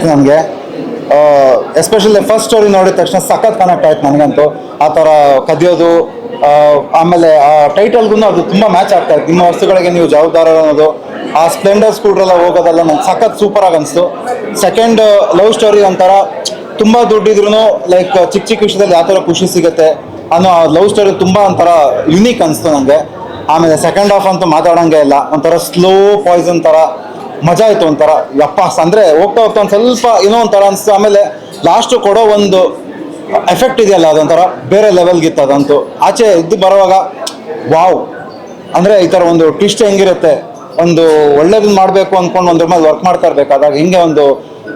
ಆಯ್ತು ನನಗೆ. Especially first story ನೋಡಿದ ತಕ್ಷಣ ಸಖತ್ ಕನೆಕ್ಟ್ ಆಯ್ತು ನನಗಂತೂ. ಆ ಥರ ಕದಿಯೋದು, ಆಮೇಲೆ ಆ ಟೈಟಲ್ಗೂ ಅದು ತುಂಬ ಮ್ಯಾಚ್ ಆಗ್ತಾ ಇತ್ತು. ನಿಮ್ಮ ವಸ್ತುಗಳಿಗೆ ನೀವು ಜವಾಬ್ದಾರ ಅನ್ನೋದು, ಆ ಸ್ಪ್ಲೆಂಡರ್ ಸ್ಕೂಟ್ರೆಲ್ಲ ಹೋಗೋದೆಲ್ಲ ನಂಗೆ ಸಖತ್ ಸೂಪರಾಗಿ ಅನಿಸ್ತು. ಸೆಕೆಂಡ್ ಲವ್ ಸ್ಟೋರಿ ಒಂಥರ ತುಂಬ ದುಡ್ಡಿದ್ರು ಲೈಕ್ ಚಿಕ್ಕ ಚಿಕ್ಕ ವಿಷಯದಲ್ಲಿ ಯಾವ ಥರ ಖುಷಿ ಸಿಗುತ್ತೆ ಅನ್ನೋ ಲವ್ ಸ್ಟೋರಿ ತುಂಬ ಒಂಥರ ಯುನೀಕ್ ಅನಿಸ್ತು ನನಗೆ. ಆಮೇಲೆ ಸೆಕೆಂಡ್ ಹಾಫ್ ಅಂತೂ ಮಾತಾಡೋಂಗೆ ಇಲ್ಲ, ಒಂಥರ ಸ್ಲೋ ಪಾಯ್ಸನ್ ಥರ ಮಜಾ ಆಯಿತು. ಒಂಥರ ಯಪ್ಪ ಅಂದರೆ ಹೋಗ್ತಾ ಹೋಗ್ತಾ ಒಂದು ಸ್ವಲ್ಪ ಏನೋ ಒಂಥರ ಅನಿಸ್ತು. ಆಮೇಲೆ ಲಾಸ್ಟು ಕೊಡೋ ಒಂದು ಎಫೆಕ್ಟ್ ಇದೆಯಲ್ಲ, ಅದೊಂಥರ ಬೇರೆ ಲೆವೆಲ್ಗಿತ್ತು ಅದಂತೂ. ಆಚೆ ಇದ್ದು ಬರುವಾಗ ವಾವ್ ಅಂದರೆ ಈ ಥರ ಒಂದು ಟ್ವಿಸ್ಟ್ ಹೆಂಗಿರುತ್ತೆ, ಒಂದು ಒಳ್ಳೇದನ್ನ ಮಾಡಬೇಕು ಅಂದ್ಕೊಂಡು ಒಂದ್ರ ಮೇಲೆ ವರ್ಕ್ ಮಾಡ್ತಾ ಇರಬೇಕಾದಾಗ ಹಿಂಗೆ ಒಂದು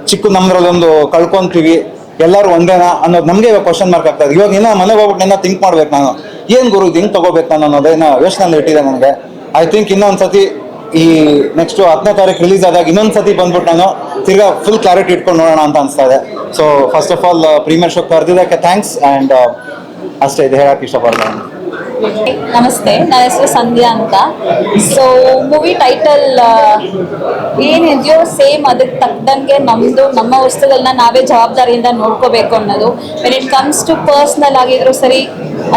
ಚಿಕ್ಕ ನಮ್ಮದ್ರಲ್ಲಿ ಒಂದು ಕಳ್ಕೊತೀವಿ, ಎಲ್ಲರೂ ಒಂದೇನಾ ಅನ್ನೋದು ನಮಗೆ ಇವಾಗ ಕ್ವಶನ್ ಮಾರ್ಕ್ ಆಗ್ತದೆ. ಇವಾಗ ಇನ್ನೂ ಮನೆಗೆ ಹೋಗ್ಬಿಟ್ಟು ಇನ್ನೂ ಥಿಂಕ್ ಮಾಡ್ಬೇಕು ನಾನು, ಏನು ಗುರು ಇದು ಹಿಂಗೆ ತೊಗೋಬೇಕು ನಾನು ಅನ್ನೋದೇನೋ ಯೋಚನೆ ಇಟ್ಟಿದೆ ನನಗೆ. ಐ ಥಿಂಕ್ ಇನ್ನೊಂದು ಸತಿ ಈ ನೆಕ್ಸ್ಟ್ 10ನೇ ತಾರೀಕು ರಿಲೀಸ್ ಆದಾಗ ಇನ್ನೊಂದು ಸತಿ ಬಂದ್ಬಿಟ್ಟು ನಾನು ತಿರ್ಗಾ ಫುಲ್ ಕ್ಲಾರಿಟಿ ಇಟ್ಕೊಂಡು ನೋಡೋಣ ಅಂತ ಅನಿಸ್ತಾ ಇದೆ. So first of all premiere show ಕರೆದಿದ್ದಕ್ಕೆ ಥ್ಯಾಂಕ್ಸ್. ಆ್ಯಂಡ್ ಅಷ್ಟೇ, ಇದು ಹೇಳಕ್ಕೆ ಇಷ್ಟಪಡ್ತೀನಿ. ನಮಸ್ತೆ, ನನ್ನ ಹೆಸರು ಸಂಧ್ಯಾ ಅಂತ. ಸೊ ಮೂವಿ ಟೈಟಲ್ ಏನಿದೆಯೋ ಸೇಮ್ ಅದಕ್ಕೆ ತಕ್ಕಂಗೆ ನಮ್ಮ ವಸ್ತುಗಳನ್ನ ನಾವೇ ಜವಾಬ್ದಾರಿಯಿಂದ ನೋಡ್ಕೋಬೇಕು ಅನ್ನೋದು. When it comes to personal ಆಗಿದ್ರು ಸರಿ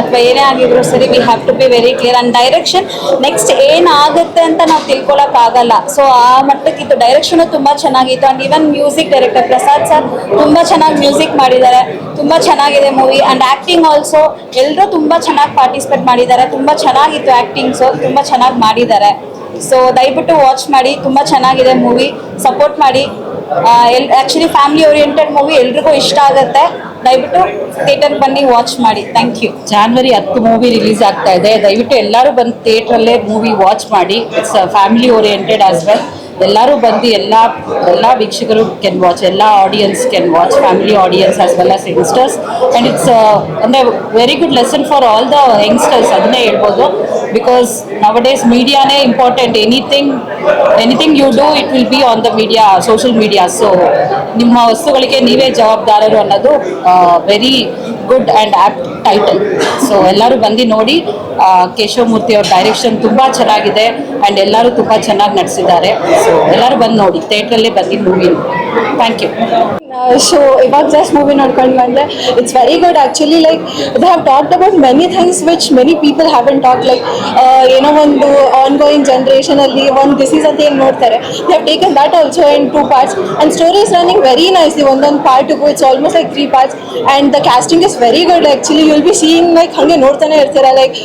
ಅಥವಾ ಏನೇ ಆಗಿದ್ರು ಸರಿ, we have to be very clear. And direction next ಏನಾಗುತ್ತೆ ಅಂತ ನಾವು ತಿಳ್ಕೊಳಕ್ಕಾಗಲ್ಲ. ಸೊ ಆ ಮಟ್ಟಕ್ಕೆ ಇದು ಡೈರೆಕ್ಷನು ತುಂಬ ಚೆನ್ನಾಗಿತ್ತು. And even music director Prasad sir ತುಂಬ ಚೆನ್ನಾಗಿ ಮ್ಯೂಸಿಕ್ ಮಾಡಿದ್ದಾರೆ, ತುಂಬ ಚೆನ್ನಾಗಿದೆ ಮೂವಿ. ಆ್ಯಂಡ್ ಆ್ಯಕ್ಟಿಂಗ್ ಆಲ್ಸೋ ಎಲ್ಲರೂ ತುಂಬ ಚೆನ್ನಾಗಿ ಪಾರ್ಟಿಸಿಪೇಟ್ ಮಾಡಿದ್ದಾರೆ, ತುಂಬ ಚೆನ್ನಾಗಿತ್ತು ಆ್ಯಕ್ಟಿಂಗ್ಸು, ತುಂಬ ಚೆನ್ನಾಗಿ ಮಾಡಿದ್ದಾರೆ. ಸೊ ದಯವಿಟ್ಟು ವಾಚ್ ಮಾಡಿ, ತುಂಬ ಚೆನ್ನಾಗಿದೆ ಮೂವಿ, ಸಪೋರ್ಟ್ ಮಾಡಿ. ಆ್ಯಕ್ಚುಲಿ ಫ್ಯಾಮಿಲಿ ಓರಿಯೆಂಟೆಡ್ ಮೂವಿ, ಎಲ್ರಿಗೂ ಇಷ್ಟ ಆಗುತ್ತೆ. ದಯವಿಟ್ಟು ಥಿಯೇಟರ್ಗೆ ಬನ್ನಿ, ವಾಚ್ ಮಾಡಿ. Thank you. January 10 movie release ಆಗ್ತಾ ಇದೆ. ದಯವಿಟ್ಟು ಎಲ್ಲರೂ ಬಂದು ಥಿಯೇಟ್ರಲ್ಲೇ ಮೂವಿ ವಾಚ್ ಮಾಡಿ. It's family oriented as well. ಎಲ್ಲರೂ ಬಂದು ಎಲ್ಲ ವೀಕ್ಷಕರು ಕ್ಯಾನ್ ವಾಚ್, ಎಲ್ಲ audience can watch, family audience as well as youngsters. And it's ಅಂದರೆ very good lesson for all the youngsters, ಅದನ್ನೇ ಹೇಳ್ಬೋದು. Because nowadays ಮೀಡಿಯಾನೇ important. Anything you do it will be on the media, social media. So ನಿಮ್ಮ ವಸ್ತುಗಳಿಗೆ ನೀವೇ ಜವಾಬ್ದಾರರು ಅನ್ನೋದು very good and apt title. So ಎಲ್ಲರೂ ಬಂದು ನೋಡಿ. ಕೇಶವಮೂರ್ತಿ ಅವ್ರ ಡೈರೆಕ್ಷನ್ ತುಂಬ ಚೆನ್ನಾಗಿದೆ ಆ್ಯಂಡ್ ಎಲ್ಲರೂ ತುಂಬ ಚೆನ್ನಾಗಿ ನಡೆಸಿದ್ದಾರೆ. ಸೊ ಎಲ್ಲರೂ ಬಂದು ನೋಡಿ, ಥಿಯೇಟ್ರಲ್ಲೇ ಬಂದು ಮೂವಿ. Thank you. ಶೋ ಇವಾಗ ಜಸ್ಟ್ ಮೂವಿ ನೋಡ್ಕೊಂಡು ಬಂದೆ. It's very good actually. Like they have talked about many things which many people haven't talk. Like ಏನೋ ಒಂದು ಆನ್ ಗೋಯಿಂಗ್ ಜನ್ರೇಷನಲ್ಲಿ ಒಂದು ಡಿಸೀಸ್ ಅಂತ ಏನು ನೋಡ್ತಾರೆ, they have taken that also in 2 parts. And story is running very nicely. ಒಂದೊಂದು ಪಾರ್ಟಿಗೂ it's almost like 3 parts. And the casting is very good actually. You will be seeing like ಹಾಗೆ ನೋಡ್ತಾನೆ ಇರ್ತೀರ. Like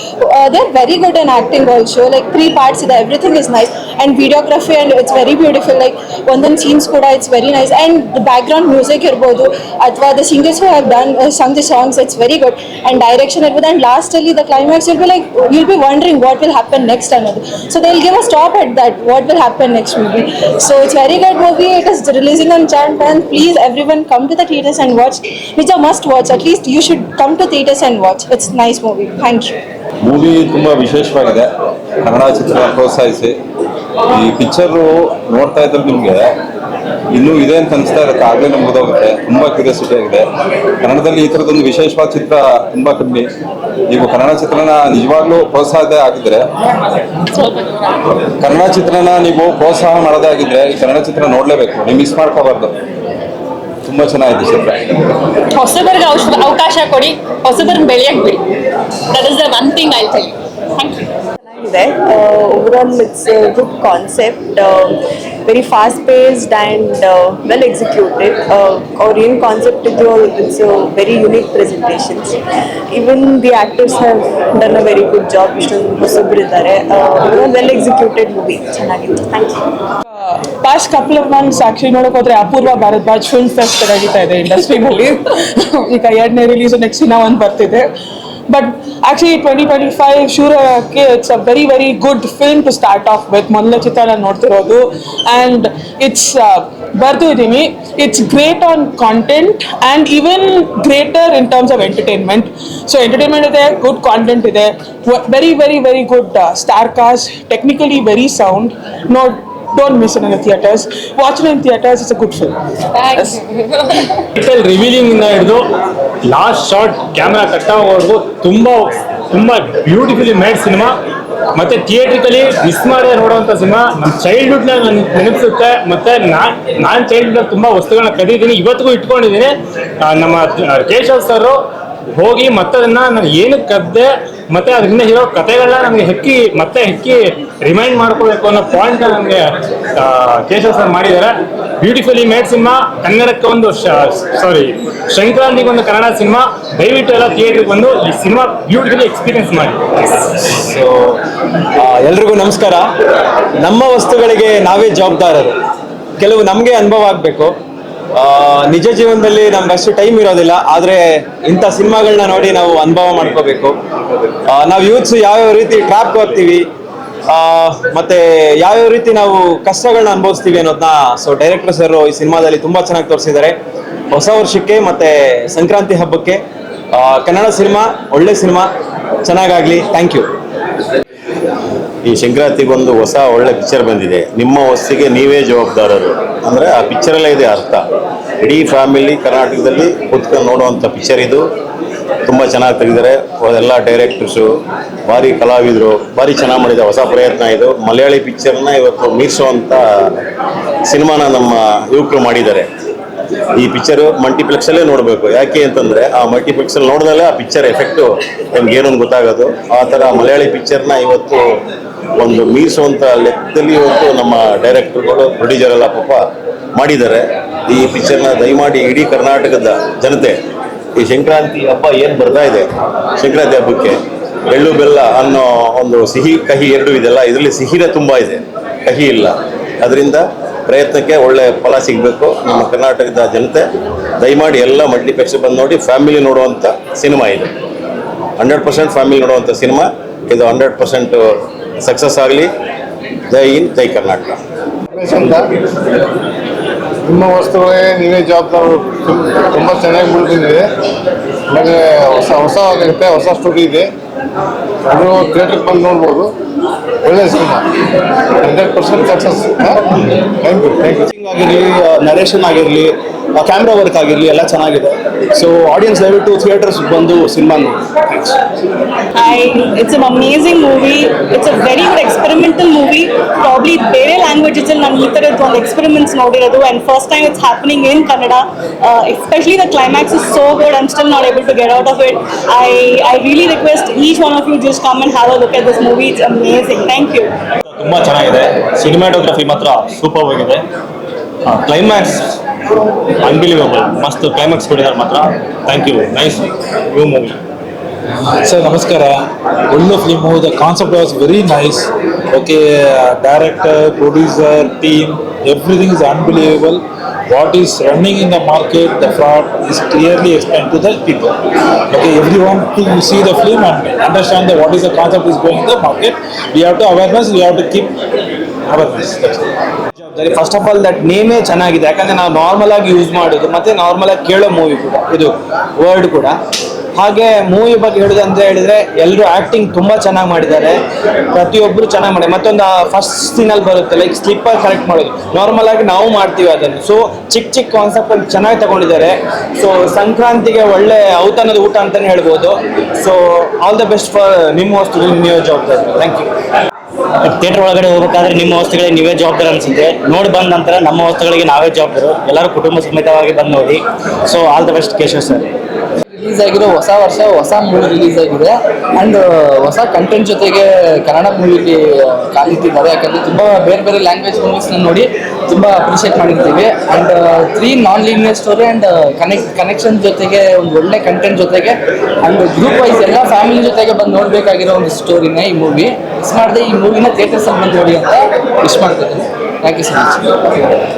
they are very good in acting also. Like 3 parts ಇದೆ, everything is nice. And videography and it's very beautiful. Like ಒಂದೊಂದು scenes ಕೂಡ it's very nice. And the background music ಇರ್ಬೋದು ಅಥವಾ the singers who have done some the songs, it's very good. And direction ಇರ್ಬೋದು. And ಲಾಸ್ಟಲ್ಲಿ the climax will be like you'll be wondering what will happen next ಅನ್ನೋದು. So they'll give a stop at that, what will happen next movie. So it's very good movie. It is releasing on Jan 10th. Please everyone come to the theaters and watch. It's a must watch. At least you should come to theaters and watch. It's nice movie. Thank you. Movie ತುಂಬ ವಿಶೇಷವಾಗಿದೆ. ಕನ್ನಡ ಚಿತ್ರ ಪ್ರೋತ್ಸಾಹಿಸಿ. ಈ picture ನೋಡ್ತಾ ಇದ್ದರೆ ನಿಮಗೆ ಇನ್ನೂ ಇದೆ ಅಂತ ಅನಿಸ್ತಾ ಇರುತ್ತೆ, ಆಗಲೇ ನಮ್ಗೆ ಗೊತ್ತಾಗುತ್ತೆ. ತುಂಬ ಕ್ಯೂರಿಯಾಸಿಟಿ ಆಗಿದೆ. ಕನ್ನಡದಲ್ಲಿ ಈ ಥರದೊಂದು ವಿಶೇಷವಾದ ಚಿತ್ರ ತುಂಬ ಕಮ್ಮಿ. ನೀವು ಕನ್ನಡ ಚಿತ್ರನ ನಿಜವಾಗ್ಲೂ ಪ್ರೋತ್ಸಾಹ ಆಗಿದ್ರೆ, ಕನ್ನಡ ಚಿತ್ರನ ನೀವು ಪ್ರೋತ್ಸಾಹ ಮಾಡೋದೇ ಆಗಿದ್ರೆ ಈ ಕನ್ನಡ ಚಿತ್ರ ನೋಡಲೇಬೇಕು, ನೀವು ಮಿಸ್ ಮಾಡ್ಕೋಬಾರ್ದು. ತುಂಬ ಚೆನ್ನಾಗಿದೆ ಚಿತ್ರ. ಹೊಸಬರಿಗೆ ಅವಕಾಶ ಕೊಡಿ, ಹೊಸಬರನ್ನ ಬೆಳೆಯಕ್ಕೆ ಬಿಡಿ. That is the one thing I tell you. Thank you. Overall it's a good concept, very fast paced and well executed. Korean concept it's a very unique presentations. Even the actors have done a very good job. Well executed movie. ಚೆನ್ನಾಗಿತ್ತು. Thank you. Past couple of months actually ನೋಡೋಕೆ ಹೋದ್ರೆ ಅಪೂರ್ವ Bharadwaj film fest ನಡೀತಾ ಇದೆ ಇಂಡಸ್ಟ್ರಿನಲ್ಲಿ. ಈಗ 2ನೇ release, next ದಿನ ಒಂದು ಬರ್ತಿದೆ. But actually 2025 sure it's a very very good film to start off with. ಮೊದಲ ಚಿತ್ರ ನಾನು ನೋಡ್ತಿರೋದು and it's ಬರ್ದು ಇದ್ದೀನಿ. It's great on content and even greater in terms of entertainment. So entertainment ಇದೆ, good content ಇದೆ, very very very good star cast, technically very sound. Don't miss it in the theaters. Watch it in theaters. It's a good film. Thanks. Revealing ಇಂದ ಹಿಡಿದು last shot camera cut ಆಗೋವರೆಗೂ ತುಂಬ ತುಂಬ beautifully made cinema ಮತ್ತೆ theatrically miss ಮಾಡದೆ ನೋಡುವಂಥ cinema. ನಮ್ಮ ಚೈಲ್ಡ್ಹುಡ್ನ ನೆನಪಿಸುತ್ತೆ. ಮತ್ತೆ ನಾನು ಚೈಲ್ಡ್ಹುಡ್ ತುಂಬ ವಸ್ತುಗಳನ್ನ ಕದೀತೀನಿ, ಇವತ್ತಿಗೂ ಇಟ್ಕೊಂಡಿದ್ದೀನಿ. ನಮ್ಮ ಕೇಶವ್ ಸರ್ ಹೋಗಿ ಮತ್ತೆ ಅದನ್ನ ನಾನು ಏನಕ್ಕೆ ಕದ್ದೆ ಮತ್ತೆ ಅದರಿಂದ ಇರೋ ಕಥೆಗಳನ್ನ ನಮಗೆ ಹೆಕ್ಕಿ ರಿಮೈಂಡ್ ಮಾಡ್ಕೋಬೇಕು ಅನ್ನೋ ಪಾಯಿಂಟ್ ನನಗೆ ಕೇಶವ್ ಸರ್ ಮಾಡಿದ್ದಾರೆ. Beautifully made cinema. ಕನ್ನಡಕ್ಕೆ ಒಂದು ಸಂಕ್ರಾಂತಿಗೆ ಒಂದು ಕನ್ನಡ ಸಿನಿಮಾ. ದಯವಿಟ್ಟು ಎಲ್ಲ ಥಿಯೇಟ್ರಿಗೆ ಬಂದು ಈ ಸಿನಿಮಾ ಬ್ಯೂಟಿಫುಲಿ ಎಕ್ಸ್ಪೀರಿಯನ್ಸ್ ಮಾಡಿ. ಸೊ ಎಲ್ರಿಗೂ ನಮಸ್ಕಾರ. ನಮ್ಮ ವಸ್ತುಗಳಿಗೆ ನಾವೇ ಜವಾಬ್ದಾರರು. ಕೆಲವು ನಮಗೆ ಅನುಭವ ಆಗಬೇಕು. ನಿಜ ಜೀವನದಲ್ಲಿ ನಮ್ಗೆ ಅಷ್ಟು ಟೈಮ್ ಇರೋದಿಲ್ಲ, ಆದರೆ ಇಂಥ ಸಿನಿಮಾಗಳನ್ನ ನೋಡಿ ನಾವು ಅನುಭವ ಮಾಡ್ಕೋಬೇಕು. ನಾವು ಯೂತ್ಸ್ ಯಾವ್ಯಾವ ರೀತಿ ಟ್ರ್ಯಾಪ್ಗೆ ಹೋಗ್ತೀವಿ ಮತ್ತೆ ಯಾವ್ಯಾವ ರೀತಿ ನಾವು ಕಷ್ಟಗಳನ್ನ ಅನುಭವಿಸ್ತೀವಿ ಅನ್ನೋದನ್ನ ಡೈರೆಕ್ಟರ್ ಸರ್ ಈ ಸಿನಿಮಾದಲ್ಲಿ ತುಂಬಾ ಚೆನ್ನಾಗಿ ತೋರಿಸಿದ್ದಾರೆ. ಹೊಸ ವರ್ಷಕ್ಕೆ ಮತ್ತೆ ಸಂಕ್ರಾಂತಿ ಹಬ್ಬಕ್ಕೆ ಕನ್ನಡ ಸಿನಿಮಾ ಒಳ್ಳೆ ಸಿನಿಮಾ, ಚೆನ್ನಾಗಾಗ್ಲಿ. Thank you. ಈ ಸಂಕ್ರಾಂತಿಗೊಂದು ಹೊಸ ಒಳ್ಳೆ ಪಿಕ್ಚರ್ ಬಂದಿದೆ, ನಿಮ್ಮ ವಸ್ತಿಗೆ ನೀವೇ ಜವಾಬ್ದಾರರು. ಅಂದರೆ ಆ ಪಿಕ್ಚರಲ್ಲೇ ಇದೆ ಅರ್ಥ. ಇಡೀ ಫ್ಯಾಮಿಲಿ ಕರ್ನಾಟಕದಲ್ಲಿ ಕೂತ್ಕೊಂಡು ನೋಡುವಂಥ ಪಿಕ್ಚರ್ ಇದು. ತುಂಬ ಚೆನ್ನಾಗಿ ತೆಗೆದಿದ್ದಾರೆ. ಎಲ್ಲ ಡೈರೆಕ್ಟರ್ಸು, ಭಾರಿ ಕಲಾವಿದರು, ಭಾರಿ ಚೆನ್ನಾಗಿ ಮಾಡಿದೆ. ಹೊಸ ಪ್ರಯತ್ನ ಇದು. ಮಲಯಾಳಿ ಪಿಕ್ಚರ್ನ ಇವತ್ತು ಮೀರಿಸುವಂಥ ಸಿನಿಮಾನ ನಮ್ಮ ಯುವಕರು ಮಾಡಿದ್ದಾರೆ. ಈ ಪಿಕ್ಚರು ಮಲ್ಟಿಪ್ಲೆಕ್ಸಲ್ಲೇ ನೋಡಬೇಕು. ಯಾಕೆ ಅಂತಂದರೆ ಆ ಮಲ್ಟಿಪ್ಲೆಕ್ಸಲ್ಲಿ ನೋಡಿದಲ್ಲೇ ಆ ಪಿಕ್ಚರ್ ಎಫೆಕ್ಟು ನಮ್ಗೇನು ಗೊತ್ತಾಗೋದು. ಆ ಥರ ಮಲಯಾಳಿ ಪಿಕ್ಚರ್ನ ಇವತ್ತು ಒಂದು ಮೀರಿಸುವಂಥ ಲೆಕ್ಕದಲ್ಲಿ ಇವತ್ತು ನಮ್ಮ ಡೈರೆಕ್ಟರ್ಗಳು, ಪ್ರೊಡ್ಯೂಸರೆಲ್ಲ ಪಾಪ ಮಾಡಿದ್ದಾರೆ. ಈ ಪಿಕ್ಚರ್ನ ದಯಮಾಡಿ ಇಡೀ ಕರ್ನಾಟಕದ ಜನತೆ ಈ ಸಂಕ್ರಾಂತಿ ಹಬ್ಬ ಏನು ಬರ್ತಾ ಇದೆ, ಸಂಕ್ರಾಂತಿ ಹಬ್ಬಕ್ಕೆ ಎಳ್ಳು ಬೆಲ್ಲ ಅನ್ನೋ ಒಂದು ಸಿಹಿ ಕಹಿ ಎರಡೂ ಇದೆಲ್ಲ, ಇದರಲ್ಲಿ ಸಿಹಿನೇ ತುಂಬ ಇದೆ, ಕಹಿ ಇಲ್ಲ. ಅದರಿಂದ ಪ್ರಯತ್ನಕ್ಕೆ ಒಳ್ಳೆ ಫಲ ಸಿಗಬೇಕು. ನಮ್ಮ ಕರ್ನಾಟಕದ ಜನತೆ ದಯಮಾಡಿ ಎಲ್ಲ ಮಲ್ಟಿಪ್ಲೆಕ್ಸ್ ಬಂದು ನೋಡಿ, ಫ್ಯಾಮಿಲಿ ನೋಡುವಂಥ ಸಿನಿಮಾ ಇದು. 100% ಫ್ಯಾಮಿಲಿ ನೋಡುವಂಥ ಸಿನಿಮಾ ಇದು. 100% ಸಕ್ಸಸ್ ಆಗಲಿ. ಜೈ ಹಿಂದ್, ಜೈ ಕರ್ನಾಟಕ. ನಿಮ್ಮ ವಸ್ತುಗಳೇ ನೀವೇ ಜವಾಬ್ದಾರರು. ತುಂಬ ಚೆನ್ನಾಗಿ ಬಂದಿದೆ. ಆಮೇಲೆ ಹೊಸ ಆಗುತ್ತೆ, ಹೊಸ ಸ್ಟೋರಿ ಇದೆ. ಅದು ಥಿಯೇಟ್ರಿಗೆ ಬಂದು ನೋಡ್ಬೋದು. ಒಳ್ಳೆ ಸಿನಿಮಾ, 100% ಸಕ್ಸಸ್. Thank you. ಆಗಿರಲಿ, ನರೇಷನ್ ಆಗಿರಲಿ, ಕ್ಯಾಮ್ರಾ ವರ್ಕ್ ಆಗಿರಲಿ ಎಲ್ಲ ಚೆನ್ನಾಗಿದೆ. ಸೊ ಆಡಿಯನ್ಸ್ ದಯವಿಟ್ಟು ಥಿಯೇಟರ್ಸ್ ಬಂದು ಸಿನಿಮಾ ನೋಡಿ. It's an amazing movie. It's a very good experimental movie. Probably ಬೇರೆ ಲ್ಯಾಂಗ್ವೇಜಸ್ ಅಲ್ಲಿ ನಾನು ಈ ಥರದ್ದು ಒಂದು experiments ನೋಡಿರೋದು, and first time it's happening in Kannada. Especially the climax is so good. I'm still not able to get out of it. I really request each one of you just come and have a look at this movie. It's amazing. Thank you. ತುಂಬ ಚೆನ್ನಾಗಿದೆ. Cinematography ಮಾತ್ರ super ಆಗಿದೆ. Climax unbelievable, ಮಸ್ತ್ climax ಕೊಟ್ಟಿದ್ದಾರೆ ಮಾತ್ರ. Thank you. Nice new movie. Sir ನಮಸ್ಕಾರ. ಒಳ್ಳೆ film. The concept was very nice. Okay, director, producer, team, everything is unbelievable. What is running in the market, the fraud is clearly explained to the people. Okay, everyone to see the film and understand that what is the concept is going in the market. We have to awareness, we have to keep awareness. First of all that ನೇಮೇ ಚೆನ್ನಾಗಿದೆ. ಯಾಕಂದರೆ ನಾವು normal ಆಗಿ use ಮಾಡೋದು ಮತ್ತು normal ಆಗಿ ಕೇಳೋ movie ಕೂಡ ಇದು, ವರ್ಡ್ ಕೂಡ. ಹಾಗೆ ಮೂವಿ ಬಗ್ಗೆ ಹೇಳೋದು ಅಂತ ಹೇಳಿದ್ರೆ ಎಲ್ಲರೂ ಆ್ಯಕ್ಟಿಂಗ್ ತುಂಬ ಚೆನ್ನಾಗಿ ಮಾಡಿದ್ದಾರೆ. ಪ್ರತಿಯೊಬ್ಬರು ಚೆನ್ನಾಗಿ ಮಾಡಿ. ಮತ್ತೊಂದು ಫಸ್ಟ್ ಸೀನಲ್ಲಿ ಬರುತ್ತೆ, ಲೈಕ್ ಸ್ಲಿಪ್ಪರ್ ಕರೆಕ್ಟ್ ಮಾಡೋದು. ನಾರ್ಮಲ್ ಆಗಿ ನಾವು ಮಾಡ್ತೀವಿ ಅದನ್ನು. ಸೊ ಚಿಕ್ಕ ಕಾನ್ಸೆಪ್ಟಲ್ಲಿ ಚೆನ್ನಾಗಿ ತಗೊಂಡಿದ್ದಾರೆ. ಸೊ ಸಂಕ್ರಾಂತಿಗೆ ಒಳ್ಳೆ ಔತಣದ ಊಟ ಅಂತಲೇ ಹೇಳ್ಬೋದು. So all the best for ನಿಮ್ಮ ವಸ್ತು, ನೀವು ಜವಾಬ್ದಾರಿ. Thank you. ಥಿಯೇಟರ್ ಒಳಗಡೆ ಹೋಗ್ಬೇಕಾದ್ರೆ ನಿಮ್ಮ ವಸ್ತುಗಳಿಗೆ ನೀವೇ ಜವಾಬ್ದಾರಿ ಅನಿಸುತ್ತೆ. ನೋಡಿ ಬಂದ ನಂತರ ನಮ್ಮ ವಸ್ತುಗಳಿಗೆ ನಾವೇ ಜವಾಬ್ದಾರು. ಎಲ್ಲರೂ ಕುಟುಂಬ ಸಮೇತವಾಗಿ ಬಂದು ನೋಡಿ. So all the best Keshav sir. Release ಆಗಿರೋ ಹೊಸ ವರ್ಷ ಹೊಸ ಮೂವಿ ರಿಲೀಸ್ ಆಗಿದೆ. ಆ್ಯಂಡ್ ಹೊಸ ಕಂಟೆಂಟ್ ಜೊತೆಗೆ ಕನ್ನಡ ಮೂವಿಲಿ ಕಾಲಿಟ್ಟಿದ್ದಾರೆ. ಯಾಕಂದರೆ ತುಂಬ ಬೇರೆ ಬೇರೆ ಲ್ಯಾಂಗ್ವೇಜ್ ಮೂವೀಸ್ನ ನೋಡಿ ತುಂಬ ಅಪ್ರಿಷಿಯೇಟ್ ಮಾಡಿರ್ತೀವಿ. And 3 non linear story and connection ಜೊತೆಗೆ ಒಂದು ಒಳ್ಳೆ ಕಂಟೆಂಟ್ ಜೊತೆಗೆ ಆ್ಯಂಡ್ ಗ್ರೂಪ್ ವೈಸ್ ಎಲ್ಲ ಫ್ಯಾಮಿಲಿ ಜೊತೆಗೆ ಬಂದು ನೋಡಬೇಕಾಗಿರೋ ಒಂದು ಸ್ಟೋರಿನೇ ಈ ಮೂವಿ. ಮಿಸ್ ಮಾಡದೆ ಈ ಮೂವಿನ ಥಿಯೇಟರ್ಸಲ್ಲಿ ಬಂದು ನೋಡಿ ಅಂತ ವಿಶ್ ಮಾಡ್ತಿದ್ದೀನಿ. Thank you so much.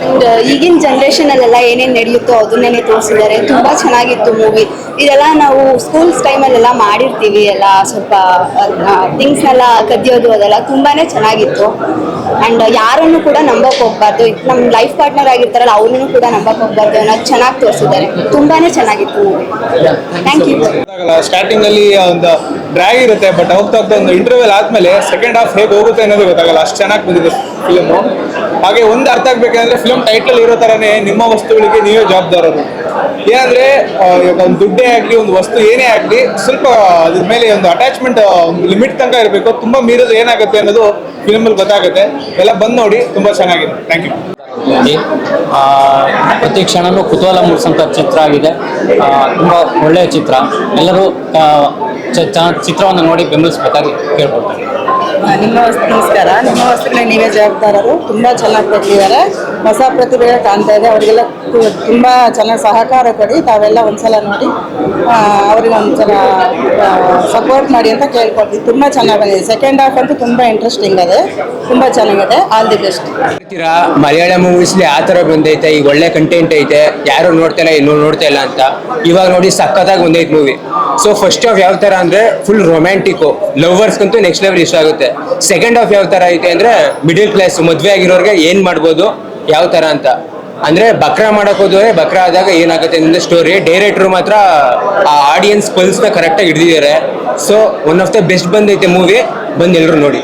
And ಈಗಿನ ಜನ್ರೇಷನಲ್ಲೆಲ್ಲ ಏನೇನು ನಡೆಯುತ್ತೋ ಅದನ್ನೇ ತೋರಿಸಿದ್ದಾರೆ. ತುಂಬ ಚೆನ್ನಾಗಿತ್ತು ಮೂವಿ. ಇದೆಲ್ಲ ನಾವು ಸ್ಕೂಲ್ಸ್ ಟೈಮಲ್ಲೆಲ್ಲ ಮಾಡಿರ್ತೀವಿ. ಎಲ್ಲ ಸ್ವಲ್ಪ ಥಿಂಗ್ಸ್ನೆಲ್ಲ ಕದಿಯೋದು ಅದೆಲ್ಲ ತುಂಬಾ ಚೆನ್ನಾಗಿತ್ತು. ಆ್ಯಂಡ್ ಯಾರನ್ನು ಕೂಡ ನಂಬಕ್ಕೆ ಹೋಗ್ಬಾರ್ದು. ನಮ್ಮ ಲೈಫ್ ಪಾರ್ಟ್ನರ್ ಆಗಿರ್ತಾರಲ್ಲ ಅವ್ರನ್ನೂ ಕೂಡ ನಂಬಕ್ಕೆ ಹೋಗ್ಬಾರ್ದು ಅನ್ನೋದು ಚೆನ್ನಾಗಿ ತೋರಿಸಿದ್ದಾರೆ. ತುಂಬಾ ಚೆನ್ನಾಗಿತ್ತು ಮೂವಿ. Thank you. ಸ್ಟಾರ್ಟಿಂಗಲ್ಲಿ ಒಂದು ಡ್ರ್ಯಾಗ್ ಇರುತ್ತೆ, ಬಟ್ ಹೋಗ್ತಾ ಒಂದು ಇಂಟರ್ವ್ಯೂಲ್ ಆದಮೇಲೆ ಸೆಕೆಂಡ್ ಹಾಫ್ ಹೇಗೆ ಹೋಗುತ್ತೆ ಅನ್ನೋದು ಗೊತ್ತಾಗಲ್ಲ. ಅಷ್ಟು ಚೆನ್ನಾಗಿ ಬಂದಿದೆ ಫಿಲ್ಮು. ಹಾಗೆ ಒಂದು ಅರ್ಥ ಆಗಬೇಕಂದ್ರೆ ಫಿಲ್ಮ್ ಟೈಟಲ್ ಇರೋ ಥರನೇ ನಿಮ್ಮ ವಸ್ತುಗಳಿಗೆ ನೀವೇ ಜವಾಬ್ದಾರರು. ಏನಂದ್ರೆ ಇವಾಗ ಒಂದು ದುಡ್ಡೇ ಆಗಲಿ ಒಂದು ವಸ್ತು ಏನೇ ಆಗಲಿ ಸ್ವಲ್ಪ ಅದ್ರ ಮೇಲೆ ಒಂದು ಅಟ್ಯಾಚ್ಮೆಂಟ್ ಒಂದು ಲಿಮಿಟ್ ತನಕ ಇರಬೇಕು. ತುಂಬಾ ಮೀರೋದು ಏನಾಗುತ್ತೆ ಅನ್ನೋದು ಫಿಲ್ಮಲ್ಲಿ ಗೊತ್ತಾಗುತ್ತೆ. ಎಲ್ಲ ಬಂದು ನೋಡಿ, ತುಂಬಾ ಚೆನ್ನಾಗಿದೆ. Thank you. ಪ್ರತಿ ಕ್ಷಣನೂ ಕುತೂಹಲ ಮೂಡಿಸೋಂಥ ಚಿತ್ರ ಆಗಿದೆ. ತುಂಬ ಒಳ್ಳೆಯ ಚಿತ್ರ. ಎಲ್ಲರೂ ಚಿತ್ರವನ್ನು ನೋಡಿ ಬೆಂಬಲಿಸಬೇಕಾಗಿ ಕೇಳ್ಕೊಳ್ತಾರೆ. ನಮಸ್ಕಾರ. ನಿಮ್ಮ ವಸ್ತುಗಳೇ ನೀವೇ ಜವಾಬ್ದಾರರು. ತುಂಬ ಚೆನ್ನಾಗಿ ಕೊಟ್ಟಿದ್ದಾರೆ. ಹೊಸ ಪ್ರತಿಭೆ ಕಾಣ್ತಾ ಇದೆ. ಅವರಿಗೆಲ್ಲ ತುಂಬ ಚೆನ್ನಾಗಿ ಸಹಕಾರ ಕೊಡಿ. ತಾವೆಲ್ಲ ಒಂದ್ಸಲ ನೋಡಿ ಅವ್ರಿಗೆ ಒಂದ್ಸಲ ಸಪೋರ್ಟ್ ಮಾಡಿ ಅಂತ ಕೇಳ್ಕೊಡ್ತೀವಿ. ತುಂಬ ಚೆನ್ನಾಗಿ ಬಂದಿದೆ. ಸೆಕೆಂಡ್ ಹಾಫ್ ಅಂತೂ ತುಂಬ ಇಂಟ್ರೆಸ್ಟಿಂಗ್ ಇದೆ. ತುಂಬ ಚೆನ್ನಾಗಿದೆ. All the best. ಮಲಯಾಳ ಮೂವೀಸ್ಲಿ ಆ ಥರ ಬಂದೈತೆ. ಈಗ ಒಳ್ಳೆ ಕಂಟೆಂಟ್ ಐತೆ. ಯಾರು ನೋಡ್ತಾ ಇಲ್ಲ, ಇನ್ನೂ ನೋಡ್ತಾ ಇಲ್ಲ ಅಂತ. ಇವಾಗ ನೋಡಿ ಸಖತ್ತಾಗಿ ಬಂದೈತೆ ಮೂವಿ. ಸೊ ಫಸ್ಟ್ ಹಾಫ್ ಯಾವ ಥರ ಅಂದರೆ ಫುಲ್ ರೊಮ್ಯಾಂಟಿಕ್ಕು, ಲವರ್ಸ್ಗಂತೂ ನೆಕ್ಸ್ಟ್ ಲೆವೆಲ್ ಇಷ್ಟ ಆಗುತ್ತೆ. ಸೆಕೆಂಡ್ ಹಾಫ್ ಯಾವ ಥರ ಐತೆ ಅಂದರೆ ಮಿಡಿಲ್ ಕ್ಲಾಸ್ ಮದುವೆ ಆಗಿರೋರಿಗೆ ಏನು ಮಾಡ್ಬೋದು, ಯಾವ ಥರ ಅಂತ. ಅಂದರೆ ಬಕ್ರಾ ಮಾಡಕ್ಕೆ ಹೋದ್ರೆ ಬಕ್ರಾ ಆದಾಗ ಏನಾಗುತ್ತೆ ಅನ್ನೋ ಸ್ಟೋರಿ. ಡೈರೆಕ್ಟ್ರು ಮಾತ್ರ ಆ ಆಡಿಯನ್ಸ್ ಪಲ್ಸ್ನ ಕರೆಕ್ಟಾಗಿ ಹಿಡಿದಿದ್ದಾರೆ. So one of the best ಬಂದೈತೆ ಮೂವಿ. ಬಂದು ಎಲ್ಲರೂ ನೋಡಿ.